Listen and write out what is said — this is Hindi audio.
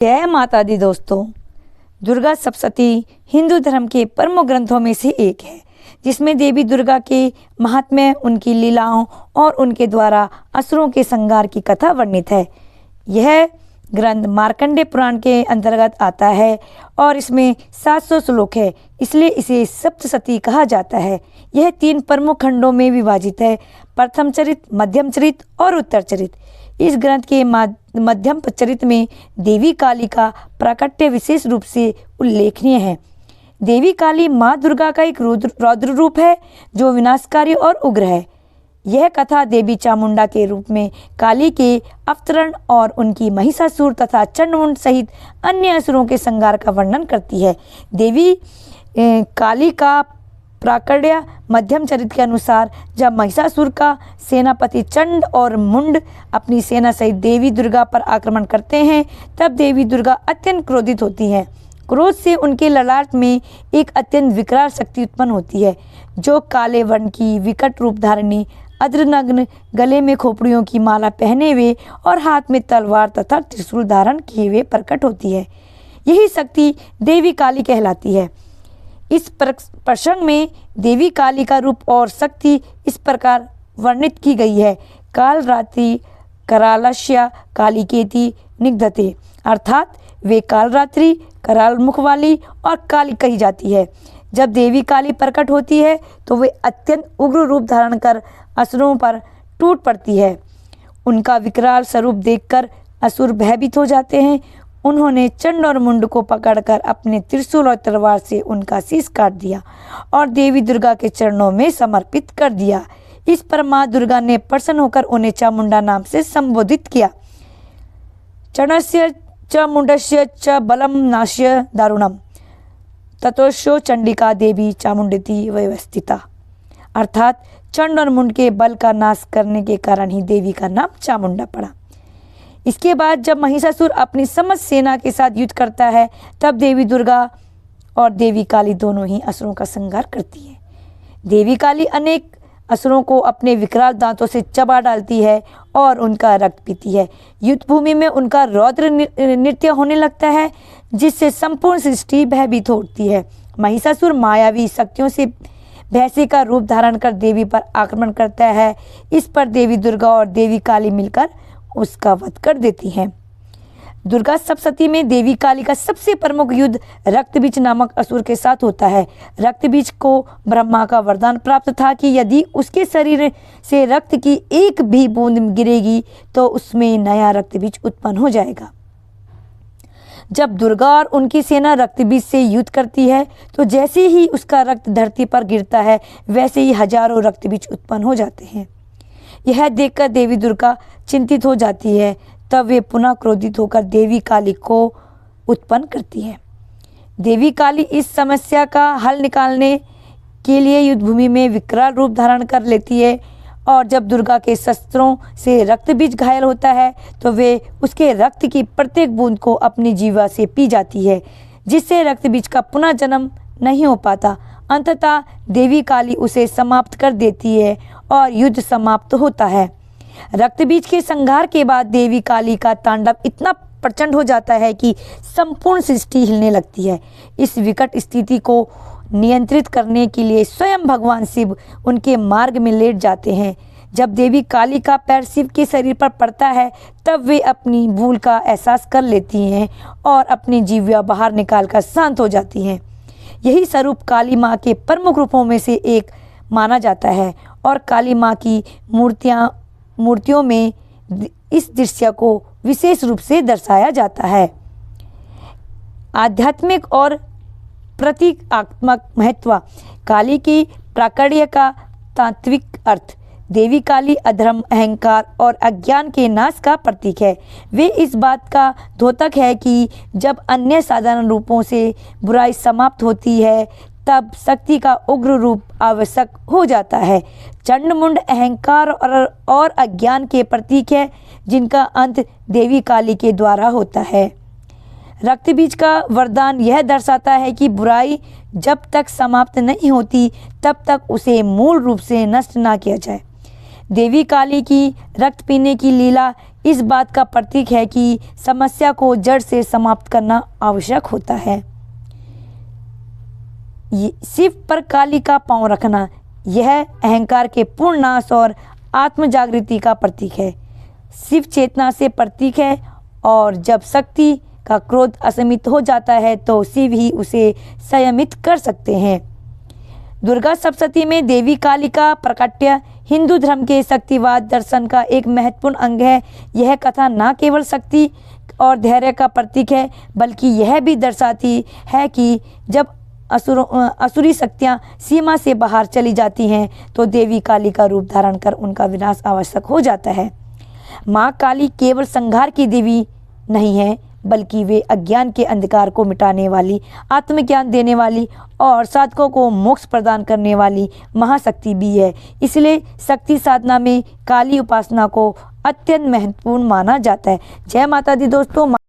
जय माता दी दोस्तों। दुर्गा सप्तशती हिंदू धर्म के प्रमुख ग्रंथों में से एक है, जिसमें देवी दुर्गा के महात्म्य, उनकी लीलाओं और उनके द्वारा असुरों के संहार की कथा वर्णित है। यह ग्रंथ मार्कंडेय पुराण के अंतर्गत आता है और इसमें 700 श्लोक है, इसलिए इसे सप्तशती कहा जाता है। यह 3 प्रमुख खंडों में विभाजित है: प्रथम चरित, मध्यम चरित और उत्तर चरित। इस ग्रंथ के मध्यम चरित में देवी काली का प्राकट्य विशेष रूप से उल्लेखनीय है। देवी काली माँ दुर्गा का एक रौद्र रूप है जो विनाशकारी और उग्र है। यह कथा देवी चामुंडा के रूप में काली के अवतरण और उनकी महिषासुर तथा चंडमुंड सहित अन्य असुरों के संहार का वर्णन करती है। देवी काली का प्राकट्य मध्यम चरित के अनुसार जब महिषासुर का सेनापति चंड और मुंड अपनी सेना सहित देवी दुर्गा पर आक्रमण करते हैं, तब देवी दुर्गा अत्यंत क्रोधित होती हैं। क्रोध से उनके ललाट में एक अत्यंत विकराल शक्ति उत्पन्न होती है, जो काले वर्ण की विकट रूप धारिणी, अद्रनग्न, गले में खोपड़ियों की माला पहने हुए और हाथ में तलवार तथा त्रिशूल धारण किए हुए प्रकट होती है। यही शक्ति देवी काली कहलाती है। इस प्रसंग में देवी काली का रूप और शक्ति इस प्रकार वर्णित की गई है: काल रात्रि करालस्य कालिकेति निगधते, अर्थात वे काल रात्रि, कराल मुख वाली और काली कही जाती है। जब देवी काली प्रकट होती है तो वे अत्यंत उग्र रूप धारण कर असुरों पर टूट पड़ती है। उनका विकराल स्वरूप देखकर असुर भयभीत हो जाते हैं। उन्होंने चंड और मुंड को पकड़कर अपने त्रिशूल और तलवार से उनका शीश काट दिया और देवी दुर्गा के चरणों में समर्पित कर दिया। इस पर माँ दुर्गा ने प्रसन्न होकर उन्हें चामुंडा नाम से संबोधित किया। चंडस्य च मुंडस्य च बलम नाश्य दारुणम ततोशो चंडिका देवी चामुंडेति व्यवस्थिता, अर्थात चंड और मुंड के बल का नाश करने के कारण ही देवी का नाम चामुंडा पड़ा। इसके बाद जब महिषासुर अपनी समस्त सेना के साथ युद्ध करता है, तब देवी दुर्गा और देवी काली दोनों ही असुरों का संहार करती है। देवी काली अनेक असुरों को अपने विकराल दांतों से चबा डालती है और उनका रक्त पीती है। युद्ध भूमि में उनका रौद्र नृत्य होने लगता है, जिससे संपूर्ण सृष्टि भयभीत होती है। महिषासुर मायावी शक्तियों से भैंसे का रूप धारण कर देवी पर आक्रमण करता है। इस पर देवी दुर्गा और देवी काली मिलकर उसका वध कर देती हैं। दुर्गा सप्तशती में देवी काली का सबसे प्रमुख युद्ध रक्तबीज नामक असुर के साथ होता है। रक्तबीज को ब्रह्मा का वरदान प्राप्त था कि यदि उसके शरीर से रक्त की एक भी बूंद गिरेगी तो उसमें नया रक्तबीज उत्पन्न हो जाएगा। जब दुर्गा और उनकी सेना रक्तबीज से युद्ध करती है तो जैसे ही उसका रक्त धरती पर गिरता है, वैसे ही हजारों रक्तबीज उत्पन्न हो जाते हैं। यह देखकर देवी दुर्गा चिंतित हो जाती है। तब वे पुनः क्रोधित होकर देवी काली को उत्पन्न करती है। देवी काली इस समस्या का हल निकालने के लिए युद्ध भूमि में विकराल रूप धारण कर लेती है और जब दुर्गा के शस्त्रों से रक्तबीज घायल होता है तो वे उसके रक्त की प्रत्येक बूंद को अपनी जीवा से पी जाती है, जिससे रक्तबीज का पुनः जन्म नहीं हो पाता। अंततः देवी काली उसे समाप्त कर देती है और युद्ध समाप्त होता है। रक्तबीज के संहार के बाद देवी काली का तांडव इतना प्रचंड हो जाता है कि संपूर्ण सृष्टि हिलने लगती है। इस विकट स्थिति को नियंत्रित करने के लिए स्वयं भगवान शिव उनके मार्ग में लेट जाते हैं। जब देवी काली का पैर शिव के शरीर पर पड़ता है, तब वे अपनी भूल का एहसास कर लेती हैं और अपनी जीवा बाहर निकालकर शांत हो जाती हैं। यही स्वरूप काली माँ के प्रमुख रूपों में से एक माना जाता है और काली माँ की मूर्तियों में इस दृश्य को विशेष रूप से दर्शाया जाता है। आध्यात्मिक और प्रतीकात्मक महत्व। काली की प्राकट्य का तात्विक अर्थ। देवी काली अधर्म, अहंकार और अज्ञान के नाश का प्रतीक है। वे इस बात का द्योतक है कि जब अन्य साधारण रूपों से बुराई समाप्त होती है, तब शक्ति का उग्र रूप आवश्यक हो जाता है। चंड मुंड अहंकार और अज्ञान के प्रतीक है, जिनका अंत देवी काली के द्वारा होता है। रक्तबीज का वरदान यह दर्शाता है कि बुराई जब तक समाप्त नहीं होती, तब तक उसे मूल रूप से नष्ट ना किया जाए। देवी काली की रक्त पीने की लीला इस बात का प्रतीक है कि समस्या को जड़ से समाप्त करना आवश्यक होता है। शिव पर काली का पांव रखना यह अहंकार के पूर्ण नाश और आत्म जागृति का प्रतीक है। शिव चेतना से प्रतीक है और जब शक्ति का क्रोध असीमित हो जाता है तो शिव ही उसे संयमित कर सकते हैं। दुर्गा सप्तशती में देवी काली का प्रकट्य हिंदू धर्म के शक्तिवाद दर्शन का एक महत्वपूर्ण अंग है। यह कथा न केवल शक्ति और धैर्य का प्रतीक है बल्कि यह भी दर्शाती है कि जब असुरी शक्तियाँ सीमा से बाहर चली जाती हैं तो देवी काली का रूप धारण कर उनका विनाश आवश्यक हो जाता है। माँ काली केवल संहार की देवी नहीं है बल्कि वे अज्ञान के अंधकार को मिटाने वाली, आत्मज्ञान देने वाली और साधकों को मोक्ष प्रदान करने वाली महाशक्ति भी है। इसलिए शक्ति साधना में काली उपासना को अत्यंत महत्वपूर्ण माना जाता है। जय माता दी दोस्तों।